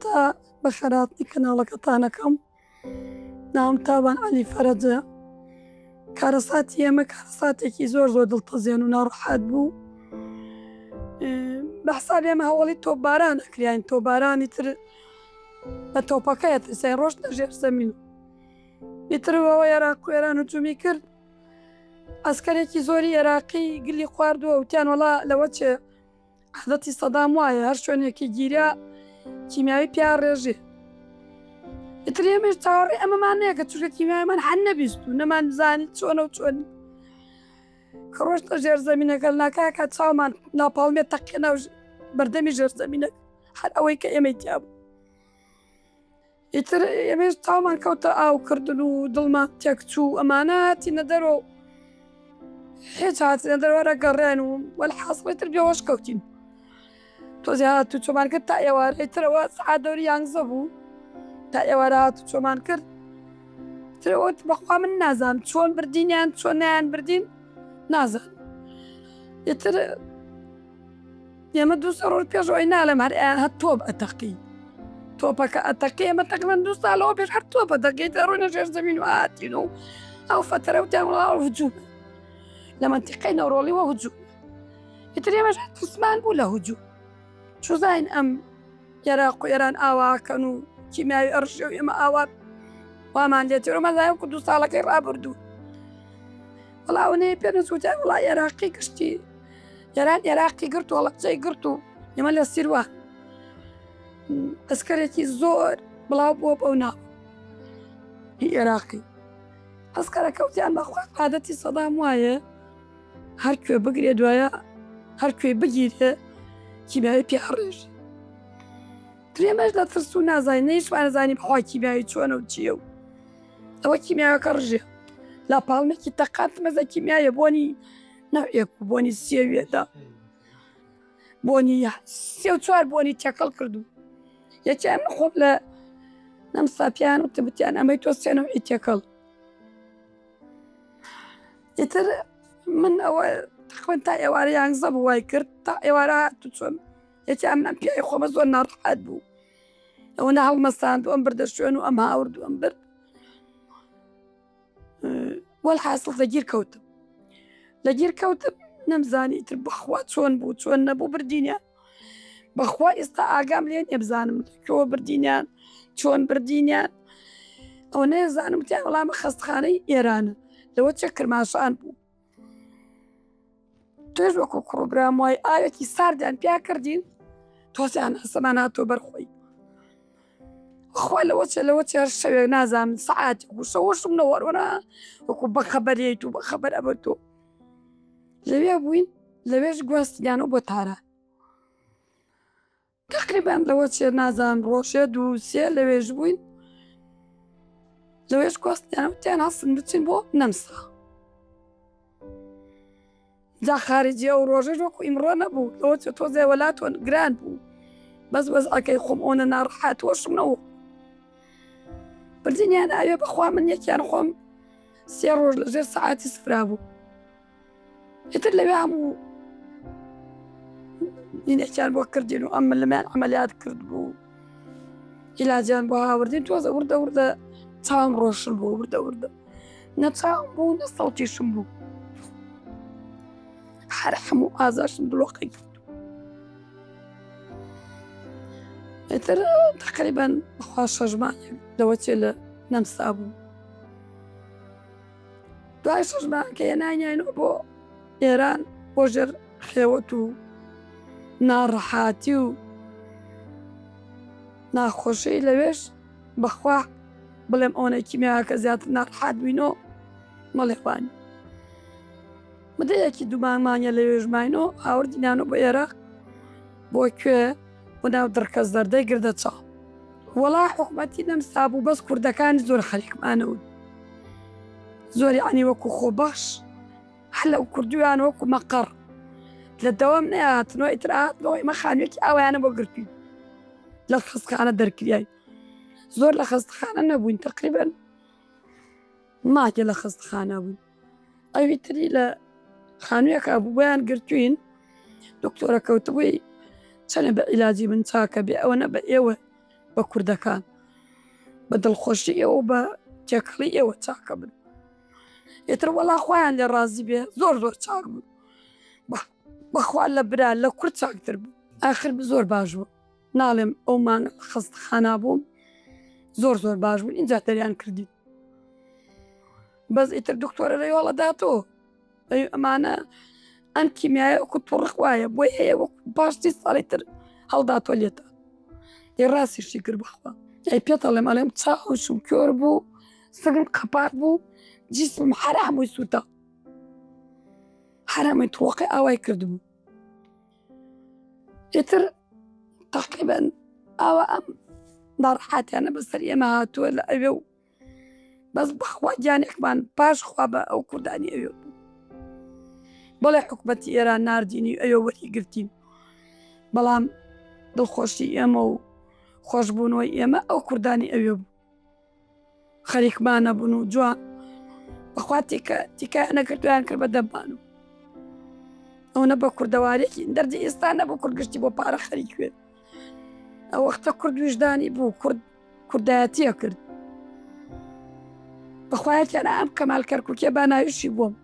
هەتا بە خەراتی کەناڵەکەتانەکەم ناوم تاوان عەلی فەرەجە. کارەساتی ئێمە کارەساتێکی زۆر دڵتەزێن و ناڕەحەت بوو. بە حسابی ئێمە هەوڵی تۆپباران ئەکرایین، تۆپبارانی تر بە تۆپەکەیە ترسیان ڕۆشتە ژێر زەمین. ئیترەوە عێراق و ئێران هجوومی کرد، ئەسکەرێکی زۆری عێراقی گلی خواردووە وتیان وەڵا لەوە چێ عادەتی سەدام وایە هەر شوێنێکی گیریا کیمیاوی پیا ڕێژێ. ئیتر ئێمەش چاوەڕێی ئەمەمان نییە کە چونکە کیمیاویمان هەر نەبیست و نەمان بزانی چۆنە و چۆن کە ڕۆشتە ژێر زەمینەکە ناکاکە چاومان ناپاڵمێت تەقێنە و بەردەمی ژێر زەمینەکە هەر ئەوەی کە ئێمەی تیا بوو. ئیتر ئێمەش چاومان کەوتە ئاوکردن و دڵمان تێکچوو ئەمانە هاتینە دەرەوە هیچ هاتینە دەرەوەرە گەڕێن و وەلحاصڵی تر بێهۆش کەوتین. تۆزی هاتوو چۆمان کرد تا ئێوارە ئیترەوە سەعات دەوری 11 بوو تا ئێوارە هاتوو چۆمان کرد. ترەوەت بەخوا من نازانم چۆن بردینیان چۆن نایان بردین نازانم. ئیتر ئێمە دووسە ڕۆژ پێشەوەی نالێم هەر ئەیان هەر تۆپ ئەتەقی تۆپەکە ئەتەقی ئێمە تەقریبەن 2 ساڵەوە پێش هەر تۆپە دەقیت ڕووینە ژێر زەمین و هاتین و ئەو فەتەرە وتیان وڵا هجوومە لە مەنتیقەی نەورۆڵیوە هجووم. ئیتر ئێمەش ترسمان بوو لە هجووم چۆ زاین ئەم عێراق و ئێران ئاواکەن و کیمیاوی ئەڕژێ و ئێمە ئاوا وامان لێتێرە مەزایە وەکو 2 ساڵەکەی ڕابردوو. وەڵاوەنەیە پێ نەچوتیان وڵا عێراقی گشتی ئێران عێراقی گرت و هەڵەبجەی گرت و ئێمە لە سیروان ئەسکەرێکی زۆر بڵاو بووە بەو ناو عێراقی. ئەسکەرە کەوتیان بەخوا عادەتی سەدام وایە هەر کوێ بگرێ دوایە هەر کوێ بگیرێ کیمیاوی پیا ڕێژێ. درێمەش لە ترس و نازانین نەیشمان نەزانین بەخوا کیمیاوی چۆنە و چییە و ئەوە کیمیاوەکە ڕژێ لا پاڵمێکی تەقات مەزە کیمیایە بۆنی نەوێک و بۆنی سێوێدا بۆنی 34 بۆنی تێکەڵ کردو. یەکیان خۆم لە نەمساپیان وتیان ئەمەی تۆ سێنەوەی تێکەڵ. ئیتر من ئەوە تقریبەن تا ئێوارە 11 بوو وای کرد تا ئێوارە هاتوو چۆن یەکیان منم پیاوی خۆمە زۆر ناڕەحەت بوو ئەوە هەڵمەستاند و ئەم بردە شوێن و ئەم هاورد و ئەم برد. وەلحاصڵ لەگیر کەوتم لەگیر کەوتم نەمزانی ئیتر بەخوا چۆن بوو چۆن نەبوو بردینیان بەخوا ئێستا ئاگام لێ نییە بزانم کەوە بردینیان چۆن بردینیان ئەو نەیەزانم وتیان وەڵامە خەستخانەی ئێرانە لەوە چێ کرماشان بوو. توێژ وەکو پڕۆگرام وای ئاوێکی ساردیان پیا کردین تۆزیان هەسەمان هاتۆ بەرخۆی خوا لەوە چێ هەر شەوێک نازانم سەعاتی شەوەشم نەوەڕوەنا وەکو بەخەبەرێت و بەخەبەر ئەبە تۆ لەوێ بووین لەوێش گواستیانەوە بۆ تارە تقریبان لەوە چێ نازانم ڕۆژێ 2-3 لەوێش بووین لەوێش گواستیانە وتیان هەستن بچین بۆ نەمسا. جا خارجی ئەو ڕۆژەش وەکو ئیمڕۆ نەبوو لەوە چێ تۆزێ وەلاتۆن گران بوو بەس وەزعەکەی خۆم ئەوەنە ناڕەحەت وەشم نەوە بردینیان ئاوێ بەخوا من یەکیان خۆم 3 ڕۆژ لەژێر سەعاتی سفرا بوو. ئیتر لەوێ هەموو نینێکیان بۆ کردین و ئەم لەمایان عەمەلیات کرد بوو عیلاجیان بۆ هاوردین تۆزە وردە چاوم ڕۆشن بوو وردە نە چاوم بوو نە سەڵتیشم بوو هەر هەموو ئازاشم دڵۆقی کرد. ئیتر تقریبان بەخوا 6 مانگێک لەوە چێ لە نەمسا بوو. دوای 6 مانگ کە هێنانیانەوە بۆ ئێران بۆ ژێر خێوەت و ناڕەحاتی و ناخۆشی لەوێش بەخوا بڵێم ئەوەنەی کیمیاکە زیاتر ناڕەحات بووینەوە مەڵێوانی مدەیەکی 2 مانگە لەوێ ژماینەوە هاوردینیانەوە بۆ عێراق بۆ کوێ بۆ ناو دڕکە زەردەی گردەچاڵ. وەڵا حکومەتی نەمسا بوو بەس کوردەکانی زۆر خەریکمانەون زۆر یعنی وەکو خۆبەخش هەر لەو کوردویان وەکو مەقەڕ لە دەوام نەهاتنەوە ئیتر هاتنەوە ئێمە خانوویەکی ئاوایانە بۆ گرتوین لە خەستخانە دەرکریای زۆر لە خەستخانە نەبووین تقریبەن ماکێ لە خەستخانە بووین ئەوی تری لە خانوویەکە بوو بۆیان گرتوین دکتۆرە کەوتبووی چەنە بە عیلاجی من چاکە بێ ئەوە نە بە ئێوە بە کوردەکان بە دڵخۆشی ئێوە بە تێکەڵی ئێوە چاکە بن. ئێتر وەڵا خۆیان لێ ڕازی بێ زۆر چاک بوو بەخوا لە برا لە کورد چاکتر بوو. ئاخر زۆر باش بوو، ناڵێم ئەو مانگە خەستەخانە بووم زۆر باش بوون ئینجا دەریان کردین. بەس ئیتر دکتۆرە ڕێوەڵە داتەوە ئەمانە ئەم کیمیایە وەکو تووڕق وایە بۆی هەیە وەکو پاشتی ساڵی تر هەڵداتۆ لێتە لێ ڕاستیشی کرد بخوا. ئەی پێتەڵێم ئەڵێم چاوشم کۆر بوو سگم قەپات بوو جیسمم هەرا هەمووی سووتە هەر هەمووی تۆقی ئاوای کردبوو. ئیتر تەقریبەن ئاوا ئەم ناڕەحەتیانە بەسەر ئێمە هاتووە لە ئەوێ و بەس بەخوا گیانێکمان پاش خوا بە ئەو کوردانی ئەوێ بوو. بەڵێ حکومەتی ئێران ناردینی ئەوێ وەریگرتین، بەڵام دڵخۆشی ئێمە و خۆشببوونەوەی ئێمە ئەو کوردانی ئەوێ بوو، خەریکمانە بوون و جوان بەخوا تیکایان نەکردویان کرد بە دەممان و ئەوە بە کوردەوارێکی دەردی ئێستا نەبوو کوردگشتی بۆ پارە خەریکوێ. ئەو وەختە کورد ویژدانی بوو، کوردایەتیە کرد. بەخوایەتیان ئەم کەمال کەرکووکێ باناویشی بووم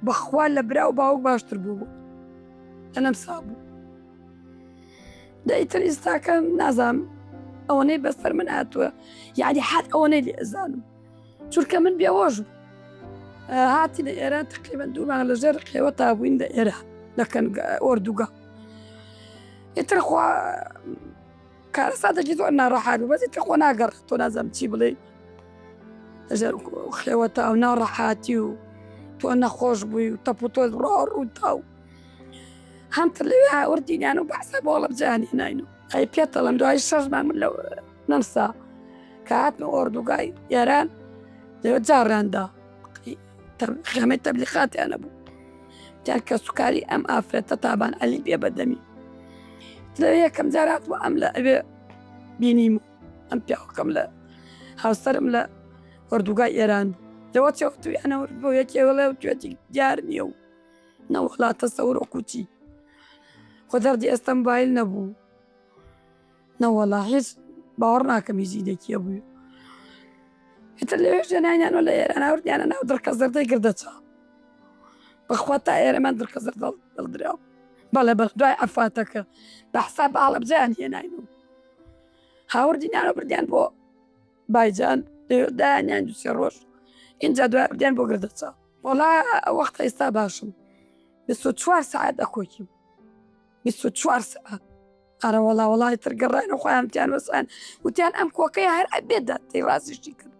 بەخوا لە برا و باوک باشتر بوو لەنەم سا بوو. دەیتر ئێستاکە نازانم ئەوەنەی بەسەر من هاتووە یعنی حات ئەوەنەی لێ ئەزانم چونکە من بێوەژ بوو هاتی لە ئێران تقریبەن 2 مانگ لەژێر قێوە تا بووین لە ئێران لەکەن ئۆردوگا. ئیتر خوا کارەساتێکی زۆر ناڕەحات بوو، بەس ئیتر خۆ ناگەڕێت تۆ نازانم چی بڵێ لەژێر خێوە تا ئەو ناڕەحاتی و تۆ نەخۆش بووی و تەپ و تۆ ڕۆڕووتا و هەمتر لەوێ هاوردینیان و بەحسە بۆ وەڵە بجیانی هێناین و ئەی پێتەڵم دوای 6 مانگ من لەو نەمسا کە هاتمە ئۆردوگای ئێران لەوێ جاڕیاندا خێمەی تەبلیغاتیانە بوو جار کە سوکاری ئەم ئافرەتە تابان ئەلی بێ بەدەمی. لەوێ یەکەم جار هاتووە ئەم لە ئەوێ بینیم و ئەم پیاوەکەم لە هاوسەرم لە ئۆردوگای ئێران لەوە چێوتویانەوە بۆ یەکێوەڵێ و توێتی دیار نییە و نەوەڵاتە سەور وەکوچی خۆ دەردی ئێستا موبایل نەبوو نەوەڵا هیچ باوەڕ ناکەم هیچینێکیە بوو. ئیتر لەوێش جێنانیانەوە لە ئێران هاوردیانە ناو دڕکە زەردەی گردەچا بەخوا تا ئێرەمان دڕکە زەرد دڵدراوە بەڵێ بە دوای ئەفاتەکە بەحسا باڵە بجیان هێناین و هاوردینیانە بردیان بۆ بایجان دایانیان 2-3 ڕۆژ اینجا دوای بردیان بۆ گردەچا. وەڵا وەختە ئێستا باشم 24 ساعت دەکۆکیم 24 ساعت. ئارە وەڵای تر گەڕاینە خۆیان تیان وەسان وتیان ئەم کۆکەی هەر ئەبێدا تێی ڕاستیشتی کرد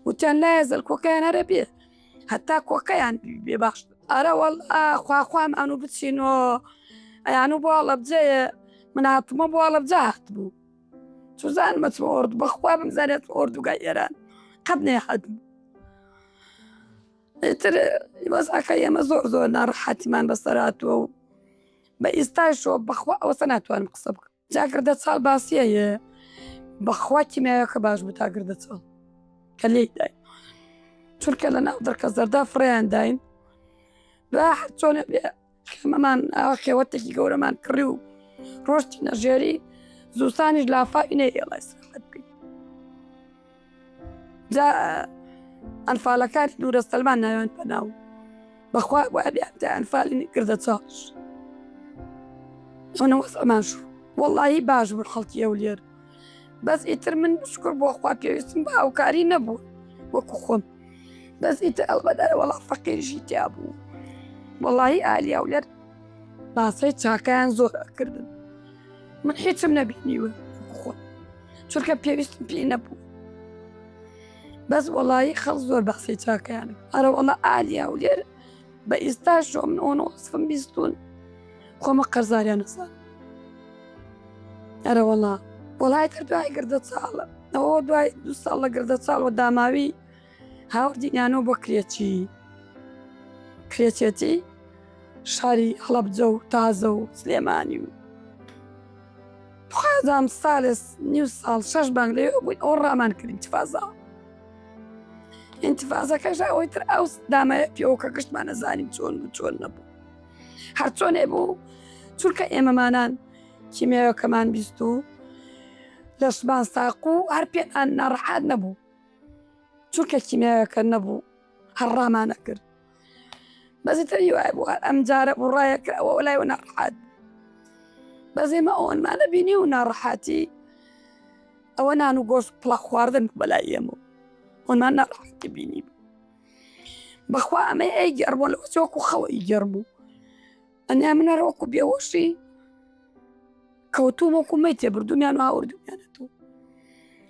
وتیان لایەزەل کۆکەیان هەرە بێ هەتا کۆکەیان بێ باش. ئارە وەڵا خواخوام ئەنوو بچینەوە ئەیانوو بۆ هەڵە بجەیە من هاتمە بۆ هەڵە بجە هاتبوو چوزان مەچمە ئۆرد بەخوا بمزانێت ئۆردوگای ئێران قەت نەیهاتم. ئیتر وەزعەکە ئێمە زۆر ناڕەحەتیمان بەسەر هاتووە و بە ئێستاشەوە بەخوا ئەوەسە ناتوانم قسە بکەم. جا گردەچاڵ باسیەیە بەخوا کیمیاویەکە باش بوو تا گردەچاڵ کە لێی داین چونکە لە ناو دڕکە زەردا فڕێیان داین با هەر چۆنە بێ خێمەمان ئاوا خێوەتێکی گەورەمان کڕی و ڕۆشتی نەژێری زووسانیش لافاوی نەیێڵای سەحەت بکەین. جا ئەنفالەکانی نورەستەلمان ناوێن پەناو بەخوا وای بیان تا ئەنفالی گردەچاڵش ئەوە وەزعمان شوو وەڵڵاهی باش بوون خەڵکی ئەولێر. بەس ئیتر من شکر بۆ خوا پێویستم بە هاوکاری نەبوو وەکو خۆم بەس ئیتر ئەڵبەدارە وەڵا فەقیریشی تیا بوو وەڵڵاهی ئالی ئەولێر باسەی چاکەیان زۆر ئەکردن من هیچم نەبینیوە وەکو خۆم چونکە پێویستم پێی نەبوو بەس وەڵڵاهی خەڵ زۆر باسی چاکەیانە. ئەرە وەڵا ئالی ئەولێر بە ئێستاشەوە من ئەوە وەسفم بیستون خۆمە قەرزاریان نەزان. ئەرە وەڵای تر دوای گردەچاڵە ئەوە دوای 2 ساڵ لە گردەچاڵەوە داماوی هاوردینیانەوە بۆ کرێچێتی شاری هەڵەبجە و تازە و سلێمانی و خوازام ساڵێس نیو ساڵ 6 مانگ لەوێ بووین ئەوە ڕامان کردین ئینتیفازەکەش ئەوەی تر ئەو دامایە پێوەکە گشتمان نەزانین چۆن نەبوو هەر چۆنێ بوو چونکە ئێمەمانان کیمیاوەکەمان بیست و لە شمان ساق و هەر پێیان ناڕەحات نەبوو، چونکە کیمیاویەکە نەبوو، هەڕامانە کرد. بەزی تری وایە بوو ئەم جارە بڕایە کرد ئەوە وەلایەوە ناڕەحات بەس ئێمە ئەوەنمانە بینی و ناڕەحاتی ئەوە نان و گۆشت پڵە خواردن بەلای ئێمە ئەوەنمان ناڕەحاتی بینی بەخوا ئەمەی ئەی گەڕبووە لەوە وەکو خەوەی گەڕبوو ئەنیا منەرە وەکو بێهۆشی کەوتوم وەکو مەی تێبردومیان و هاوردومیانەتەوە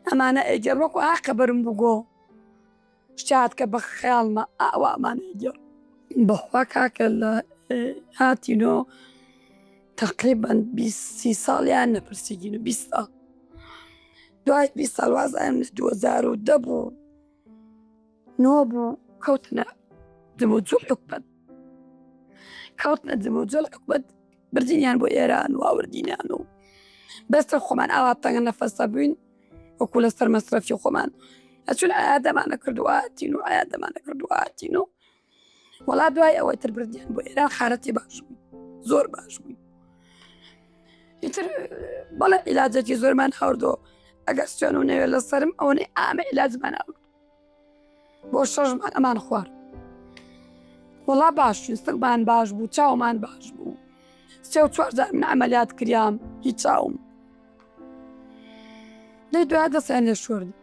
ئەمانە ئەیگەڕ وەکو قەبرم بووگۆ شتات کە بە خەیاڵمە ئەوە ئەمانە ئەیگەڕ بەخوا کاکە لە هاتینۆ تقریباً 20 ساڵیان نەپرسیگین و 20 ساڵ دوای 20 ساڵ وازانم 2010 بوو 9 بوو کەوتنە جموجوڵ حکومەت کەوتنە جموجوڵ حکومەت بردینیان بۆ ئێران و ئاوردینیان و بەستە خۆمان ئاوا تەنگە نەفەسە بووین وەکو لەسەر مەسرەفی خۆمان ئەچون ئایادەمانە کردووە هاتین و ئایادەمانە کردووە هاتین و وەڵا دوای ئەوەی تر بردیان بۆ ئێران خارەتی باش بووین زۆر باش بووین ئیتر بەڵێ عیلاجێکی زۆرمان هەوردۆ ئەگەر سوێن و نەوێت لەسەرم ئەوەنەی ئامە عیلاجمان هەورد بۆ 6 مانگ ئەمان خوارد وەڵا باش بووین سڵمان باش بوو چاومان باش بوو 3-4 جار من عەمەلیات کریام هیچ چاوم لێ دوای دەستیان لێ شۆردی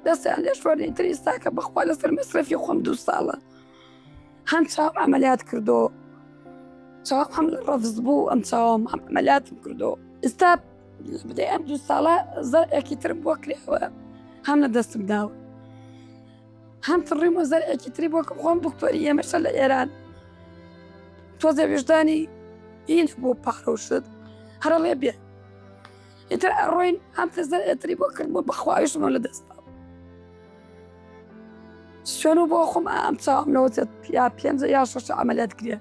دەستیان لێ شۆردی ئیتر ئێستاکە بەخوا لەسەر مەسرەفی خۆم 2 ساڵە هەم چاوم عەمەلیات کردۆ چاوم هەم لە ڕەفز بوو ئەم چاوم هەم عەمەلیاتم کردۆ ئێستا لە بدەی ئەم 2 ساڵە زەرعێکی ترم بۆ کراوە هەم لە دەستم داوە هەم تڕیمە زەرعێکی تری بۆ کە خۆم دکتۆری ئێمەشە لە ئێران تۆزە وێژدانی هین بۆ پارە و شت هەرە لێ بێ ئیتر ئەڕۆین هەم تە زەرعێتری بۆ کردبوو بەخوایشمە لە دەستا سوێن و بۆ خۆم ئەم چاوم لەوە یا 5 یا 6 عەمەلیات کرێ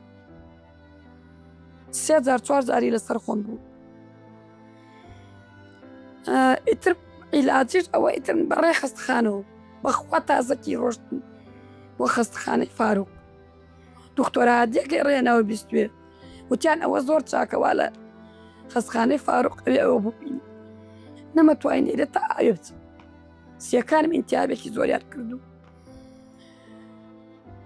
3 جار 4 جاری لەسەر خۆم بوو ئیتر عیلاجیش ئەوە ئیتر بەڕێ خەستەخانەوە بەخوا تازەکی ڕۆشتم بۆ خەستەخانەی فاروق دکتۆرە هادیە گەڕێنەوە بیستوێ وتیان ئەوە زۆر چاکەوا لە خەستەخانەی فاروق ئەوێ ئەوە ببینی نەمەتوانین لێرە تا ئاوێ بچم سیەکانم ئینتیابێکی زۆریان کردو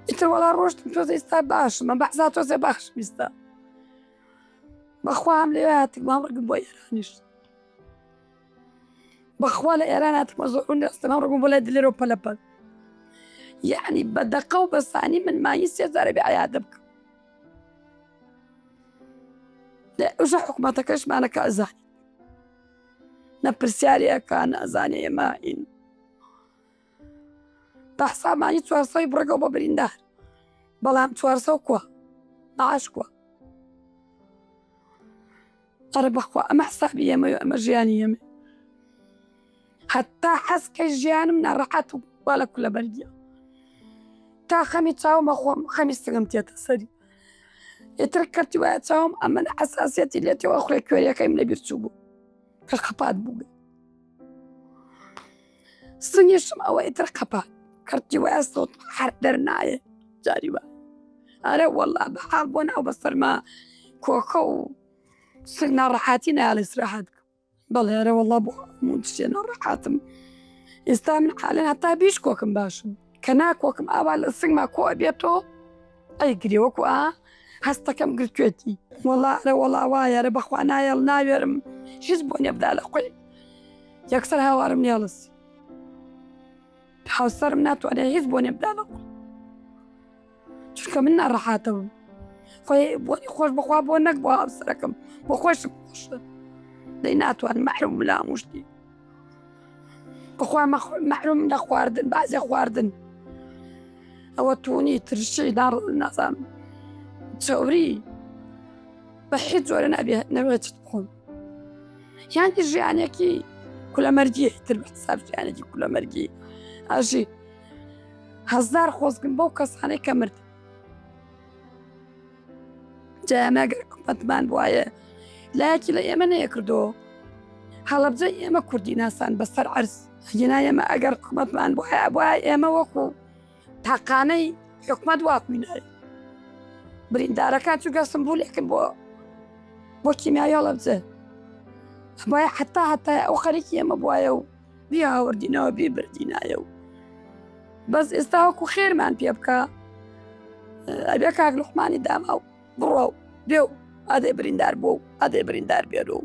ئیتر وەڵا ڕۆشتم تۆزە ئێستا باشم ئەم بەحزا تۆزێ باشم ئێستا بەخوا هەم لێوێ هاتیمام ڕگم بۆ ئێرانیش بەخوا لە ئێران هاتمە زۆر دەستەمام ڕگم بۆ لای دلێرە و پەلەپەل یعنی بە دەقە و بە سانی من مایی 3 جارە بێ عەیادە بکەم ئەوژە حکومەتەکەشمانە کە ئەزانی نە پرسیارێکە نەزانێ ئێمە ئین بە حسابمانی 400 بڕێگەوە بۆ بریندار بەڵام 400 کووە مەعاش کووە ئەرە بەخوا ئەمە حسابی ئێمە و ئەمە ژیانی ئێمە هەتا حەزکەی ژیانم ناڕەحەت و وا لە کولەبەرگیە تا خەمی چاومە خۆم خەمی سنگم تێتە سەری ئیتر کەرتی وایە چاوم ئەمە حەساسیەتی لێتەوە خوێ کوێریەکەیم لەبیر چوو بوو کە قەپات بوو سنگیشم ئەوە ئیتر قەپات کەرتی وایە سۆت هەر دەرنایە جاری وایە ئەرە وەڵا بەحاڵ بۆ ناو بەسەرما کۆکە و سنگ ناڕەحاتی نایە لە ئیسراحەت بکەم بەڵێ ئەرە وەڵا بۆ هەموو تشتێ ناڕەحاتم ئێستا من حالەن هەتا بیش کۆکم باشم کە ناکۆکم ئاوا لە سنگما کۆ ئەبێتەوە ئەیگرێ وەکو هەستەکەم گرتوێتی وەڵا ئەرە وەڵا وایە ئەرە بەخوا نایەڵ ناوێرم هیچ بۆ نێبدا لە خۆی یەکسەر هاوارم نێڵسی هاوسەرم ناتوانێت هیچ بۆ نێبدا لە خۆی چونکە من ناڕەحاتە بووم خۆی بۆنی خۆش بەخوا بۆ نەک بۆ هاوسەرەکەم بۆ خۆشم خۆشە دەی ناتوان مەحروم لە هەموو شتی بەخوا مەحروم لە خواردن بەعزێ خواردن ئەوە توونی ترشی نازانم چۆری بە هیچ جۆرە نەبێت چت بخۆم یانی ژیانێکی کولەمەرگی تر بە حساب ژیانێکی کولەمەرگی ئاژی هەزار خۆزگم بەو کەسانەی کە مرد جا ئێمە ئەگەر حکومەتمان وایە لایەکی لە ئێمە نەیەکردەوە هەڵەبجە ئێمە کوردی ناسان بەسەر عەرز هەگینا ئێمە ئەگەر حکومەتمان وایە ئێمە وەکو تاقانەی حکومەت واکوینایە بریندارەکان چووکە سمبولێکن بۆ کیمیایی هەڵەبجە باە حتا ئەو خەریکی ئێمە بواە و بیاوەردینەوە بێبردینایە و بەس ئێستا وەکو خێرمان پێ بکە ئەبێ کاک لوقمانی داما و بڕۆ و بێ و ئەدەی بریندار بۆ و ئەدەی بریندار بێرە و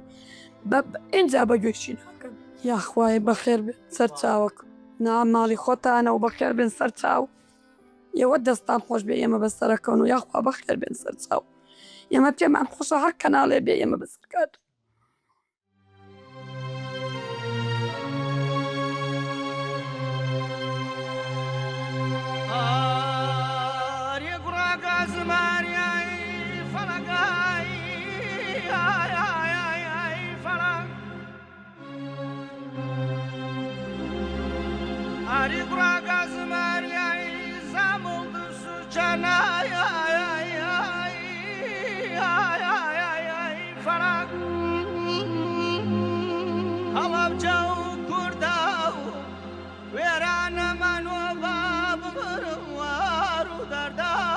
ئینجا بەگوێشی ناکەن یاخوای بەخێر بێن سەر چاوەک ناماڵی خۆتانە و بەخێر بێن سەر چاو ئێوە دەستان خۆش بێ ئێمە بەسەرەکەون و یاخوا بەخێر بێن سەر چاو ئێمە پێمان خۆشە هەر کەناڵێ بێ ئێمە بەسەرکات وێرانەمان وە با بمرم وار و دەردا